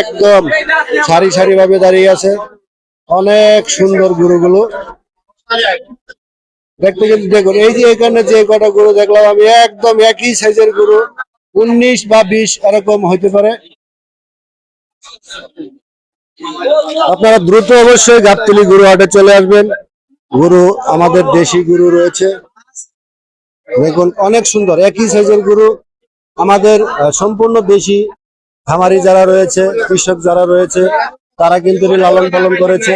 একদম সারি সারি ভাবে দাঁড়িয়ে আছে, অনেক সুন্দর গরুগুলো দেখতে। কিন্তু দেখুন, এই যে এখানে যে কটা গরু দেখলাম আমি, একদম একই সাইজের গরু, 19 বা 20 এরকম হইতে পারে। আপনারা দ্রুত অবশ্যই গাবতলী গরু হাটে চলে আসবেন। গরু আমাদের দেশি গরু রয়েছে, দেখুন অনেক সুন্দর একই সাইজের গরু। আমাদের সম্পূর্ণ দেশি খামারি যারা রয়েছে, কৃষক যারা রয়েছে, তারা কিন্তু লালন পালন করেছে।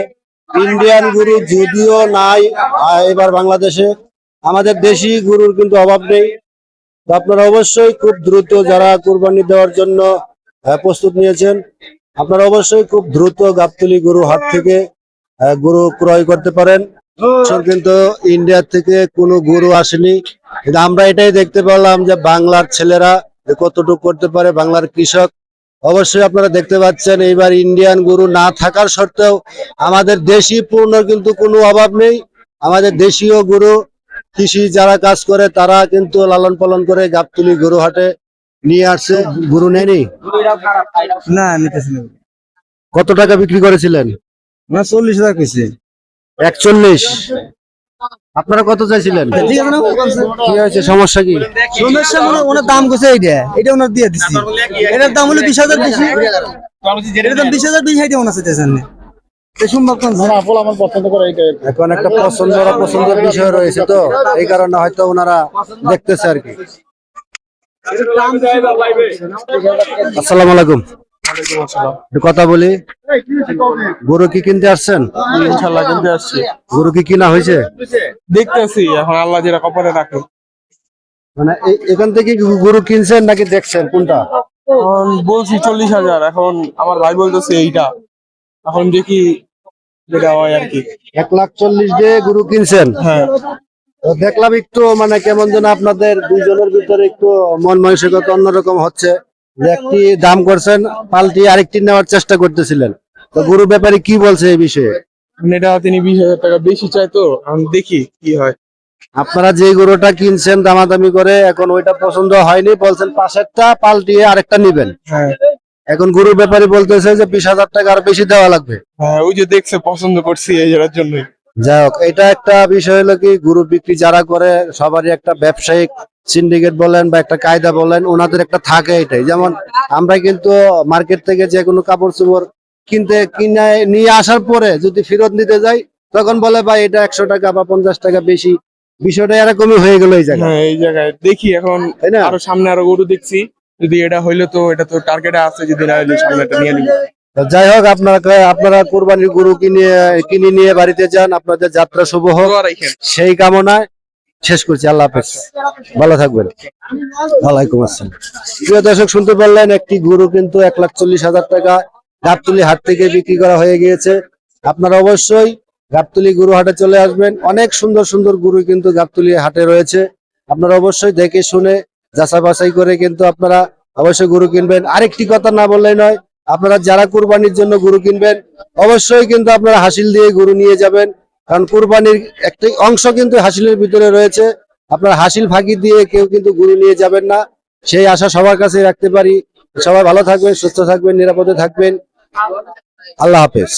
ইন্ডিয়ান গরু যদিও নাই এবার বাংলাদেশে, আমাদের দেশি গরুর কিন্তু অভাব নেই। তো আপনারা অবশ্যই খুব দ্রুত যারা কুরবানি দেওয়ার জন্য প্রস্তুত নিয়েছেন, আপনারা অবশ্যই খুব দ্রুত গাবতলী গরু হাট থেকে গরু ক্রয় করতে পারেন। কিন্তু ইন্ডিয়া থেকে কোনো গরু আসেনি, কিন্তু আমরা এটাই দেখতে পেলাম যে বাংলার ছেলেরা কতটুকু করতে পারে, বাংলার কৃষক। অবশ্যই আপনারা দেখতে পাচ্ছেন এইবার ইন্ডিয়ান গরু না থাকার সত্ত্বেও আমাদের দেশি পণ্য কিন্তু কোনো অভাব নেই। আমাদের দেশীয় গরু কৃষি যারা কাজ করে তারা কিন্তু লালন পালন করে গাবতলী গরু হাটে নিয়ে আসছে। গরু নেয়নি না নিতেছি না। কত টাকা বিক্রি করেছিলেন? না 40,000 কইছে। 41। আপনারা কত চাইছিলেন? ঠিক আছে না? কি হয়েছে, সমস্যা কি? সমস্যা মানে ওনার দাম কইছে এটা ওনার দিয়ে দিছি। এটার দাম হলো 20,000 বেশি। এটার দাম 20,000 বেশি, এটা ওনার চাইতেছেন না। সম্ভব না। আমার পছন্দ করে এইটাই। এখন একটা পছন্দের বিষয় রয়েছে, তো এই কারণে হয়তো ওনারা দেখতেছে আর কি। আসসালামু আলাইকুম। একটু কথা বলি, গরু কি কিনতে আসছেন? ইনশাল্লাহ কিনতে আসছি, গরু কি কিনা হয়েছে? দেখতেছি এখন আল্লাহ যেটা কপালে রাখে। মানে এখান থেকে গরু কিনছেন নাকি দেখছেন কোনটা? এখন বলছি 40,000, এখন আমার ভাই বলতেছে এইটা, এখন দেখি যেটা হয় আর কি। 1,40,000 দিয়ে গরু কিনছেন? হ্যাঁ, তো দেখলাম একটু মানে কেমন যেন আপনাদের দুইজনের ভিতরে একটু মন মানসিকতা অন্যরকম হচ্ছে, যে একটি দাম করছেন পাল্টি আরেকটি নেওয়ার চেষ্টা করতেছিলেন। তো গরু ব্যাপারে কি বলছে এই বিষয়ে? এটা তিনি 20,000 টাকা বেশি চাই, তো এখন দেখি কি হয়। আপনারা যে গরুটা কিনছেন দামাদামি করে, এখন ওইটা পছন্দ হয়নি, বলছেন পাশেরটা পাল্টিয়ে আরেকটা নিবেন। হ্যাঁ এখন গরুর ব্যাপারে বলতেছে যে 20,000 টাকা আর বেশি দেওয়া লাগবে। হ্যাঁ, ওই যে দেখছে পছন্দ করছি এই জেলার জন্যই। যাই হোক, এটা একটা বিষয় হলো কি, গরু বিক্রি যারা করে সবারই একটা ব্যবসায়িক সিন্ডিকেট বলেন বা একটা কায়দা বলেন, ওনাদের একটা থাকে এটাই। যেমন আমরা কিন্তু মার্কেট থেকে যে কোনো কাপড় চোপড় কিনে নিয়ে আসার পরে যদি ফেরত নিতে যাই, তখন বলে ভাই এটা 100 টাকা বা 50 টাকা বেশি। বিষয়টা এরকমই হয়ে গেল এই জায়গায়, হ্যাঁ, এই জায়গায় দেখি এখন, তাই না? আরো সামনে আরো গরু দেখছি, যদি এটা হইলো তো এটা তো টার্গেটে আছে, যদি না হইলে সামনে এটা নিয়ে নিব। তো যাই হোক, আপনারা কুরবানির গরু কিনে নিয়ে বাড়িতে যান, আপনাদের যাত্রা শুভ হোক দোয়া রাখেন। সেই কামনায় শেষ করছি। আল্লাহ হাফেজ, ভালো থাকবেন। ওয়ালাইকুম আসসালাম। প্রিয় দর্শক, শুনতে পারলেন একটি গরু কিন্তু 1,40,000 টাকা গাবতলী হাট থেকে বিক্রি করা হয়ে গিয়েছে। আপনারা অবশ্যই গাবতলী গরু হাটে চলে আসবেন, অনেক সুন্দর সুন্দর গরু কিন্তু গাবতলী হাটে রয়েছে। আপনারা অবশ্যই দেখে শুনে যাচাই বাছাই করে কিন্তু আপনারা অবশ্যই গরু কিনবেন। আরেকটি কথা না বললেই নয়, আপনারা যারা কুরবানির জন্য গরু কিনবেন অবশ্যই কিন্তু আপনারা হাসিল দিয়ে গরু নিয়ে যাবেন, কারণ কুরবানির একটি অংশ কিন্তু হাসিলের ভিতরে রয়েছে। আপনার হাসিল ফাঁকি দিয়ে কেউ কিন্তু গরু নিয়ে যাবেন না, সেই আশা সবার কাছে রাখতে পারি। সবাই ভালো থাকবেন, সুস্থ থাকবেন, নিরাপদে থাকবেন। আল্লাহ হাফেজ।